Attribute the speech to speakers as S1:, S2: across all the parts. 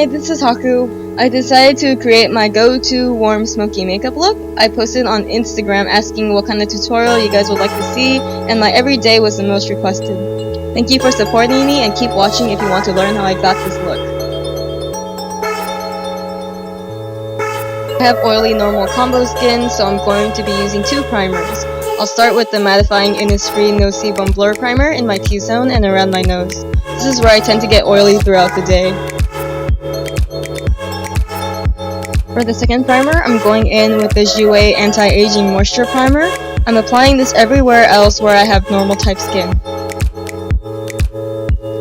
S1: this is Haku. I decided to create my go-to warm smoky makeup look. I posted on Instagram asking what kind of tutorial you guys would like to see, and my everyday was the most requested. Thank you for supporting me, and keep watching if you want to learn how I got this look. I have oily normal combo skin, so I'm going to be using 2 primers. I'll start with the mattifying Innisfree no-sebum blur primer in my T-zone and around my nose. This is where I tend to get oily throughout the day. For the second primer, I'm going in with the Jouer Anti-Aging Moisture Primer. I'm applying this everywhere else where I have normal type skin.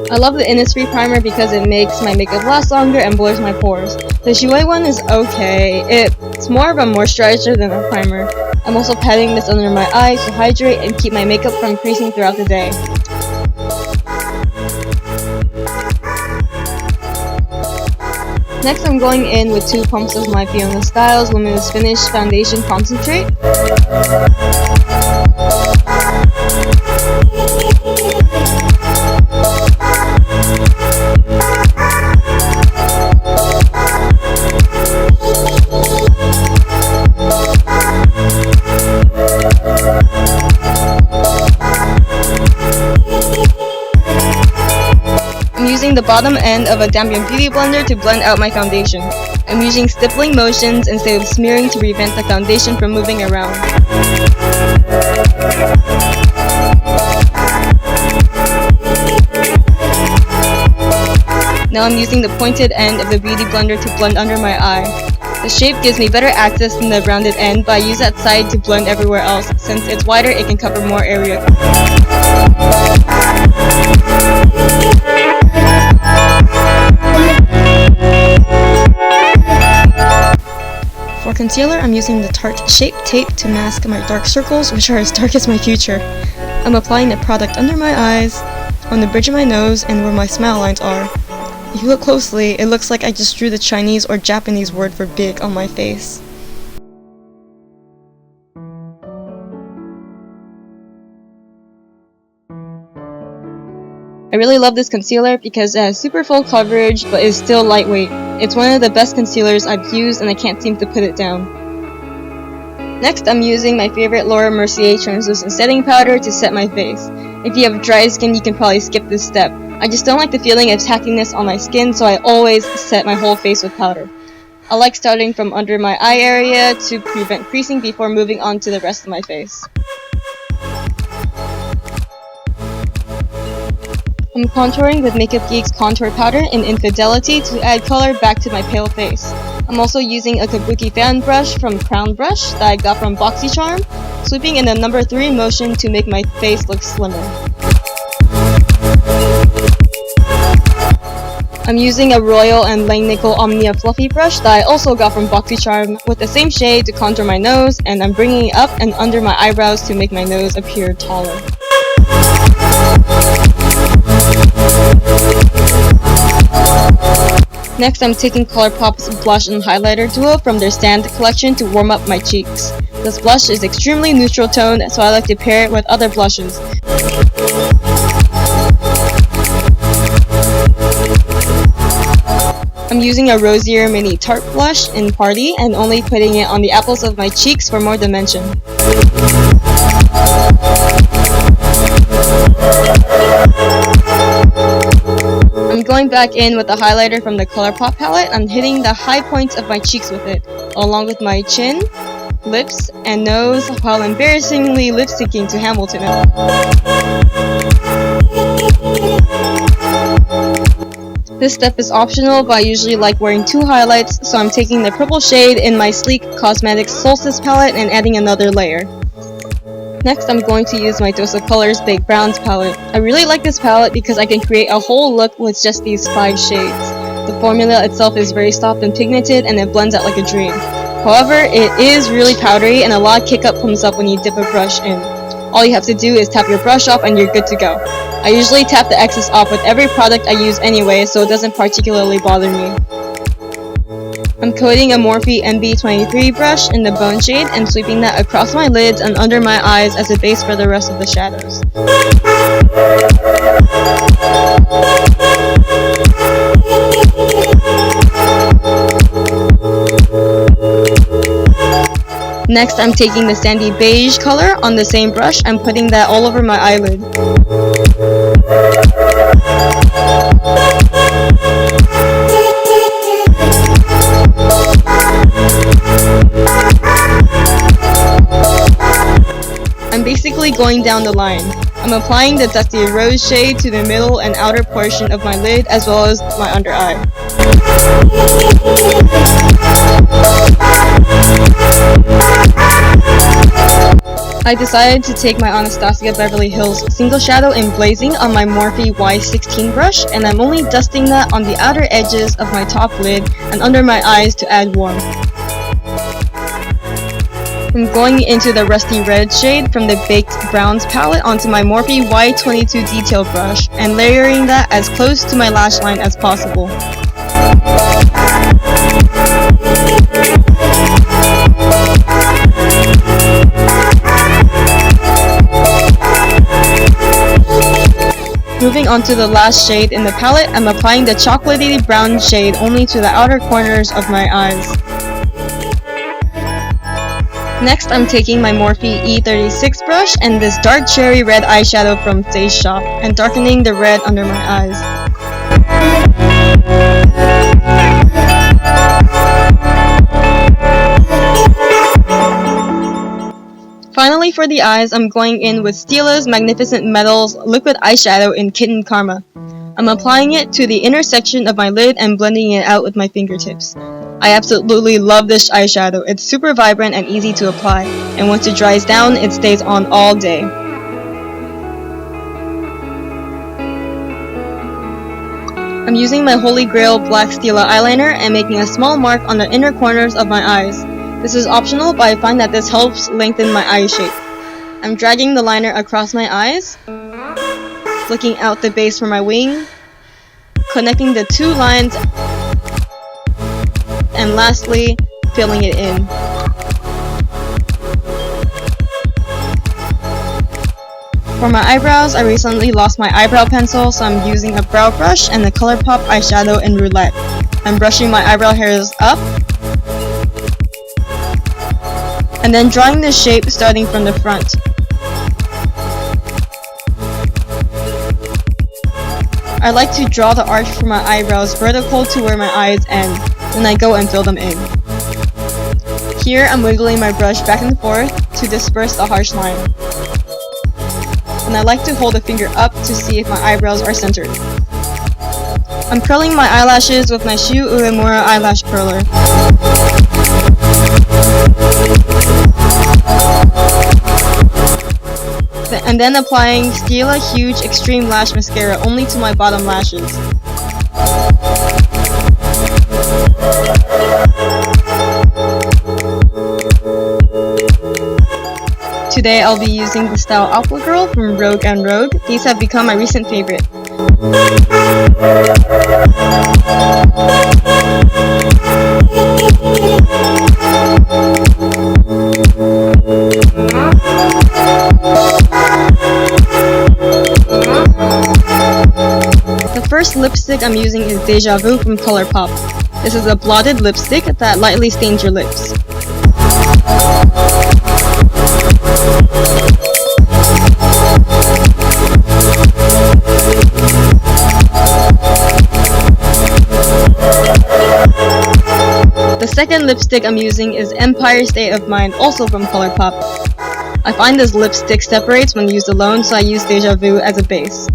S1: I love the Innisfree primer because it makes my makeup last longer and blurs my pores. The Jouer one is okay. It's more of a moisturizer than a primer. I'm also patting this under my eyes to hydrate and keep my makeup from creasing throughout the day. Next, I'm going in with 2 pumps of my Fiona Stiles Luminous Finish Foundation Concentrate. Using the bottom end of a dampened beauty blender to blend out my foundation. I'm using stippling motions instead of smearing to prevent the foundation from moving around. Now I'm using the pointed end of the beauty blender to blend under my eye. The shape gives me better access than the rounded end, but I use that side to blend everywhere else. Since it's wider, it can cover more area. For concealer, I'm using the Tarte Shape Tape to mask my dark circles, which are as dark as my future. I'm applying the product under my eyes, on the bridge of my nose, and where my smile lines are. If you look closely, it looks like I just drew the Chinese or Japanese word for big on my face. I really love this concealer because it has super full coverage but is still lightweight. It's one of the best concealers I've used and I can't seem to put it down. Next, I'm using my favorite Mercier translucent setting powder to set my face. If you have dry skin, you can probably skip this step. I just don't like the feeling of tackiness on my skin, so I always set my whole face with powder. I like starting from under my eye area to prevent creasing before moving on to the rest of my face. I'm contouring with Makeup Geek's contour powder in Infidelity to add color back to my pale face. I'm also using a kabuki fan brush from Crown Brush that I got from BoxyCharm, sweeping in the number 3 motion to make my face look slimmer. I'm using a Royal and Langnickel Omnia Fluffy brush that I also got from BoxyCharm with the same shade to contour my nose, and I'm bringing it up and under my eyebrows to make my nose appear taller. Next, I'm taking Colourpop's blush and highlighter duo from their Stand collection to warm up my cheeks. This blush is extremely neutral toned, so I like to pair it with other blushes. I'm using a rosier mini Tarte blush in Party and only putting it on the apples of my cheeks for more dimension. I'm going back in with the highlighter from the Colourpop palette. I'm hitting the high points of my cheeks with it, along with my chin, lips, and nose, while embarrassingly lip syncing to Hamilton. This step is optional, but I usually like wearing 2 highlights, so I'm taking the purple shade in my Sleek Cosmetics Solstice palette and adding another layer. Next, I'm going to use my Dose of Colors Baked Browns palette. I really like this palette because I can create a whole look with just these 5 shades. The formula itself is very soft and pigmented, and it blends out like a dream. However, it is really powdery, and a lot of kick-up comes up when you dip a brush in. All you have to do is tap your brush off and you're good to go. I usually tap the excess off with every product I use anyway, so it doesn't particularly bother me. I'm coating a Morphe NB23 brush in the Bone shade and sweeping that across my lids and under my eyes as a base for the rest of the shadows. Next, I'm taking the sandy beige color on the same brush and putting that all over my eyelid. I'm basically going down the line. I'm applying the dusty rose shade to the middle and outer portion of my lid as well as my under eye. I decided to take my Anastasia Beverly Hills single shadow in Blazing on my Morphe Y16 brush, and I'm only dusting that on the outer edges of my top lid and under my eyes to add warmth. I'm going into the Rusty Red shade from the Baked Browns palette onto my Morphe Y22 detail brush and layering that as close to my lash line as possible. Moving on to the last shade in the palette, I'm applying the chocolatey brown shade only to the outer corners of my eyes. Next, I'm taking my Morphe E36 brush and this dark cherry red eyeshadow from Faceshop and darkening the red under my eyes. Finally, for the eyes, I'm going in with Stila's Magnificent Metals liquid eyeshadow in Kitten Karma. I'm applying it to the inner section of my lid and blending it out with my fingertips. I absolutely love this eyeshadow. It's super vibrant and easy to apply, and once it dries down, it stays on all day. I'm using my Holy Grail Black Stila eyeliner and making a small mark on the inner corners of my eyes. This is optional, but I find that this helps lengthen my eye shape. I'm dragging the liner across my eyes, flicking out the base for my wing, connecting the two lines, and lastly, filling it in. For my eyebrows, I recently lost my eyebrow pencil, so I'm using a brow brush and the Colourpop eyeshadow in Roulette. I'm brushing my eyebrow hairs up, and then drawing the shape starting from the front. I like to draw the arch for my eyebrows vertical to where my eyes end, then I go and fill them in. Here I'm wiggling my brush back and forth to disperse the harsh line. And I like to hold a finger up to see if my eyebrows are centered. I'm curling my eyelashes with my Shoe Uemura eyelash curler. And then applying Stila Huge Extreme Lash Mascara only to my bottom lashes. Today I'll be using the style Apple Girl from Rogue and Rogue. These have become my recent favorite. The first lipstick I'm using is Dejavu from Colourpop. This is a blotted lipstick that lightly stains your lips. The second lipstick I'm using is Empire State of Mind, also from Colourpop. I find this lipstick separates when used alone, so I use Dejavu as a base.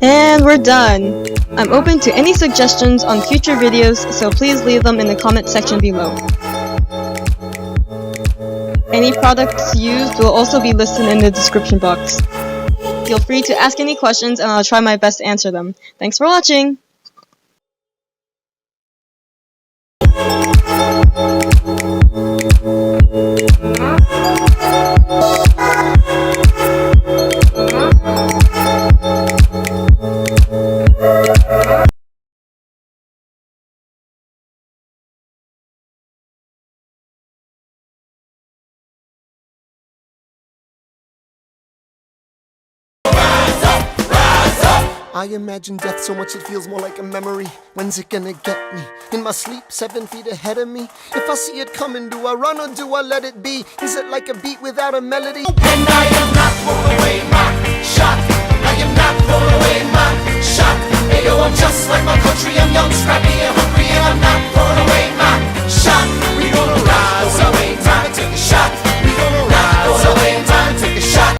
S1: And we're done! I'm open to any suggestions on future videos, so please leave them in the comment section below. Any products used will also be listed in the description box. Feel free to ask any questions and I'll try my best to answer them. Thanks for watching!
S2: I imagine death so much it feels more like a memory. When's it gonna get me? In my sleep, 7 feet ahead of me. If I see it coming, do I run or do I let it be? Is it like a beat without a melody? And I am not throwing away my shot. I am not throwing away my shot. Hey yo, I'm just like my country, I'm young, scrappy, and